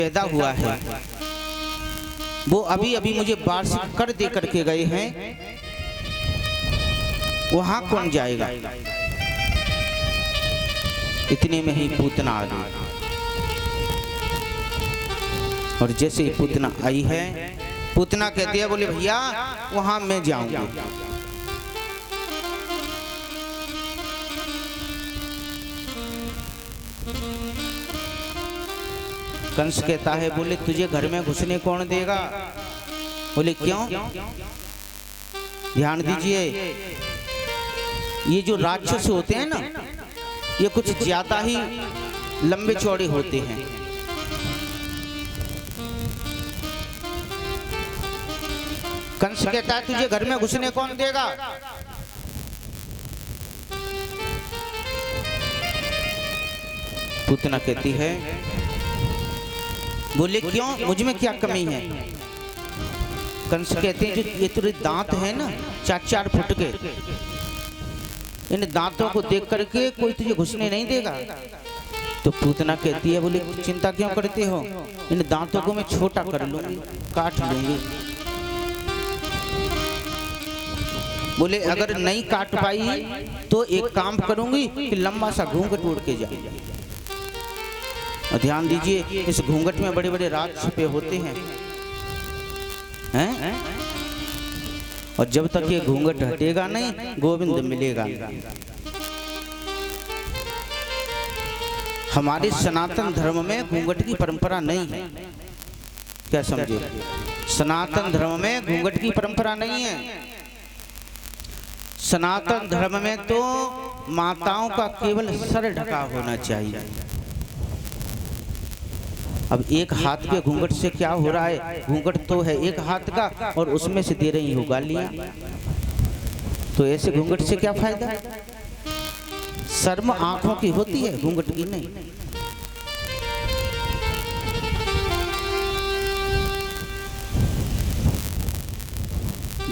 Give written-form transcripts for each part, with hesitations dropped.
पैदा हुआ है वो अभी अभी मुझे वार्षिक कर दे करके गए हैं, वहां कौन जाएगा। इतने में ही पूतना आ गई और जैसे ही पूतना आई है, पूतना कहती है बोले भैया वहां मैं जाऊंगी। कंस कहता है बोले तुझे घर में घुसने कौन देगा। बोले क्यों। ध्यान दीजिए, ये जो राक्षस होते हैं ना, ये कुछ ज्यादा ही लंबे चौड़े होते हैं। कंस कहता है तुझे घर में घुसने कौन देगा। पूतना कहती है बोले क्यों, मुझ में क्या कमी है। कंस कहते हैं जो ये तेरे दांत है ना 4-4 फुट के, इन दांतों को देख करके कोई तुझे घुसने नहीं देगा। तो पूतना कहती है बोले चिंता क्यों करते हो, इन दांतों को मैं छोटा कर लूंगी, काट लूंगी। बोले अगर नहीं काट पाई तो एक काम करूंगी कि लंबा सा घूंघट उड़ के जाए। और ध्यान दीजिए इस घूंघट में बड़े बड़े राज छुपे होते हैं, हैं? और जब तक ये घूंघट हटेगा नहीं गोविंद मिलेगा। हमारे सनातन धर्म में घूंघट की परंपरा नहीं है, क्या समझे। सनातन धर्म में घूंघट की परंपरा नहीं है। सनातन धर्म में तो माताओं का केवल सर ढका होना चाहिए। अब एक हाथ के घूंघट से क्या हो रहा है, घूंघट तो है एक हाथ का और उसमें से दे रही हो गालियां, तो ऐसे घूंघट से क्या फायदा। शर्म आंखों की होती है, घूंघट की नहीं।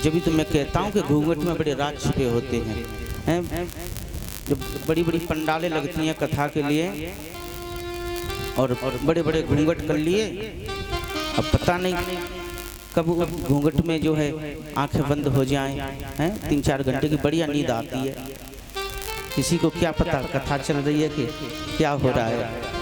जब भी तो मैं कहता हूं कि घूंघट में बड़े राज छुपे होते हैं, जो बड़ी बड़ी पंडालें लगती हैं कथा के लिए और बड़े बड़े घूंघट कर लिए। अब पता नहीं कब घूंघट में जो है आंखें बंद हो जाएं, हैं 3-4 घंटे की बढ़िया नींद आती है। किसी को क्या पता कथा चल रही है कि क्या हो रहा है।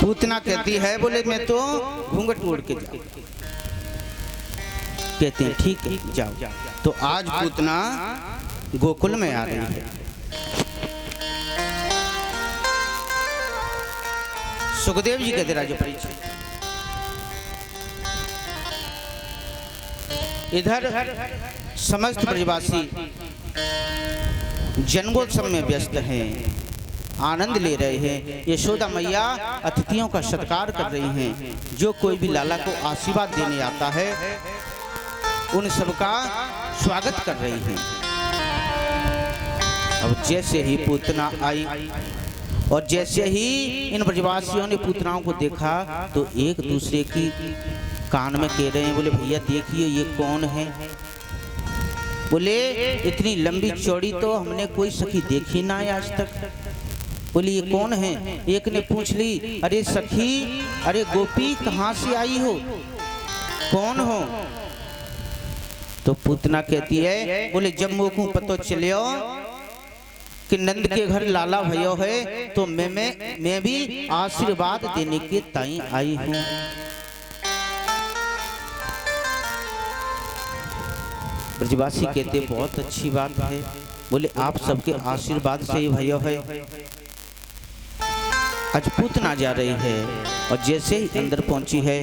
पूतना कहती है बोले मैं तो घूंघट ओढ़ के जाऊं। कहते हैं ठीक है जाओ। तो आज पूतना गोकुल में आ रही है। सुखदेव जी कहते राजा परीक्षित इधर समस्त ब्रजवासी जन्मोत्सव में व्यस्त हैं, आनंद ले रहे हैं। यशोदा मैया अतिथियों का सत्कार कर रही हैं। जो कोई भी लाला को आशीर्वाद देने आता है उन सबका स्वागत कर रही हैं। अब जैसे ही पूतना आई और जैसे ही इन ब्रजवासियों ने पूतनाओं को देखा तो एक दूसरे की कान में कह रहे हैं बोले भैया देखिए ये कौन है। बोले इतनी लंबी चौड़ी तो हमने कोई सखी देखी ना है आज तक। बोली ये कौन है। एक ने पूछ ली अरे सखी, अरे गोपी कहाँ से आई हो, कौन हो। तो पूतना कहती है बोले जब मोकू पतो चलियो कि नंद के घर लाला भयो है तो मैं भी आशीर्वाद देने के ताई आई हूँ। ब्रजवासी कहते बहुत अच्छी बात है। बोले आप सबके आशीर्वाद से ही भयो है। आज पूतना जा रही है और जैसे ही अंदर पहुंची है,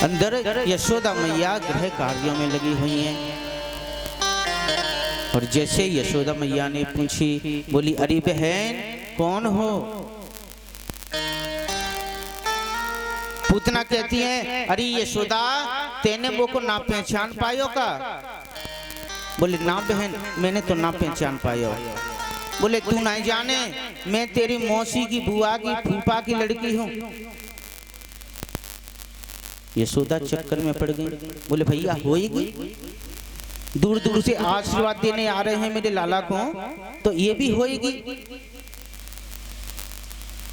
अंदर यशोदा मैया गृह कार्यों में लगी हुई हैं। और जैसे यशोदा मैया ने पूछी बोली अरे बहन कौन हो। पूतना कहती है अरे यशोदा तेने वो को ना पहचान पायो का। बोले ना बहन मैंने तो ना पहचान पायो। बोले तू नहीं जाने मैं तेरी मौसी की बुआ की फूफा की लड़की हूँ। यशोदा चक्कर में पड़ गई। बोले भैया होएगी। दूर दूर से आशीर्वाद देने आ रहे हैं मेरे लाला को, तो ये भी होएगी।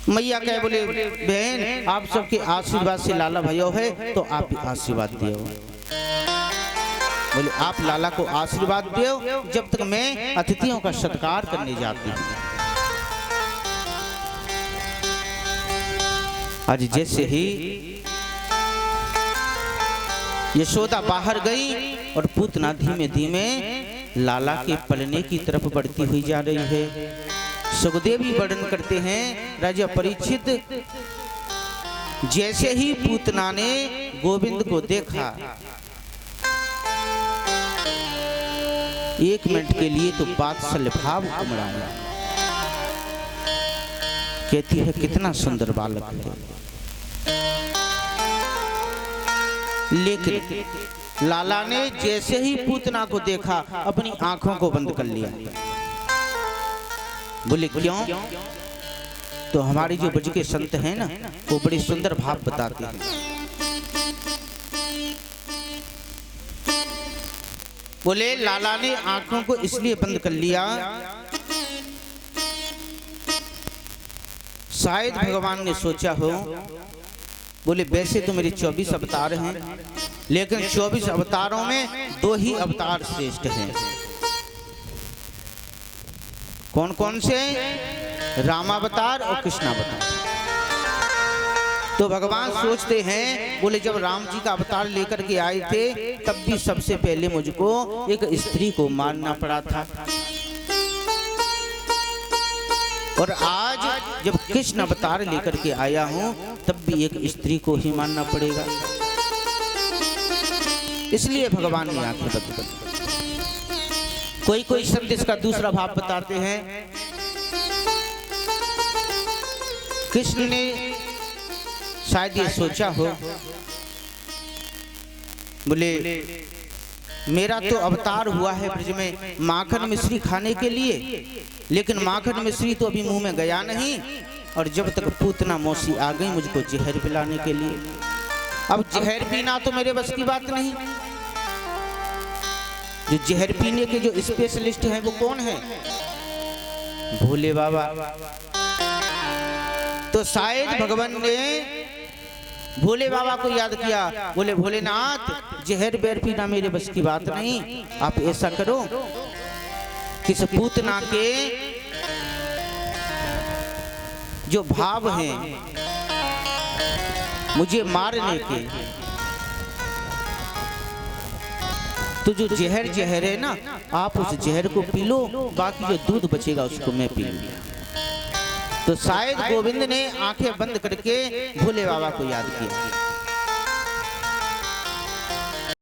मैया कहे बोले बहन आप सबके आशीर्वाद से लाला भयो है, तो आप भी आशीर्वाद दियो। बोले आप लाला को आशीर्वाद दियो, जब तक मैं अतिथियों का सत्कार करने जाती हूँ। आज जैसे ही यशोदा बाहर गई और पूतना धीमे धीमे लाला के पलने की तरफ बढ़ती हुई जा रही है। सुखदेव भी वर्णन करते हैं, राजा परीक्षित जैसे ही पूतना ने गोविंद को देखा, 1 मिनट के लिए तो वात्सल्य भाव उमड़ा। कहती है कितना सुंदर बालक है, लेकिन लाला ने जैसे ही पूतना को देखा अपनी आंखों को बंद कर लिया। बोले क्यों? तो हमारी जो ब्रज के संत हैं ना, वो बड़े सुंदर भाव बताते हैं। बोले लाला ने आंखों को इसलिए बंद कर लिया, शायद भगवान ने सोचा हो। बोले वैसे तो मेरे 24 अवतार हैं, लेकिन 24 अवतारों में 2 ही अवतार श्रेष्ठ हैं। कौन कौन से? रामावतार और कृष्णावतार। तो भगवान सोचते हैं, बोले जब राम जी का अवतार लेकर के आए थे, तब भी सबसे पहले मुझको एक स्त्री को मारना पड़ा था, और आज जब कृष्ण अवतार लेकर के आया हूं, तब भी एक स्त्री को ही मानना पड़ेगा। इसलिए भगवान ने आंखें बंद कर दी। कोई कोई संत इसका दूसरा भाव बताते हैं, कृष्ण ने शायद ये सोचा हो, बोले मेरा तो अवतार हुआ है ब्रज में माखन मिश्री खाने के लिए, लेकिन माखन मिश्री तो अभी मुंह में गया नहीं, और जब तक पूतना मौसी आ गई मुझको जहर पिलाने के लिए। अब जहर पीना तो मेरे बस की बात नहीं। जो जहर पीने के जो स्पेशलिस्ट हैं वो कौन है? भोले बाबा। तो शायद भगवान ने भोले बाबा को याद किया, बोले भोलेनाथ जहर बेर पीना मेरे बस की बात नहीं, आप ऐसा करो कि इस पूतना के जो भाव हैं मुझे मारने के, तो जो जहर है ना, आप उस जहर को पी लो, बाकी जो दूध बचेगा उसको मैं पी लूंगा। तो शायद गोविंद ने आंखें बंद करके भोले बाबा को याद किया।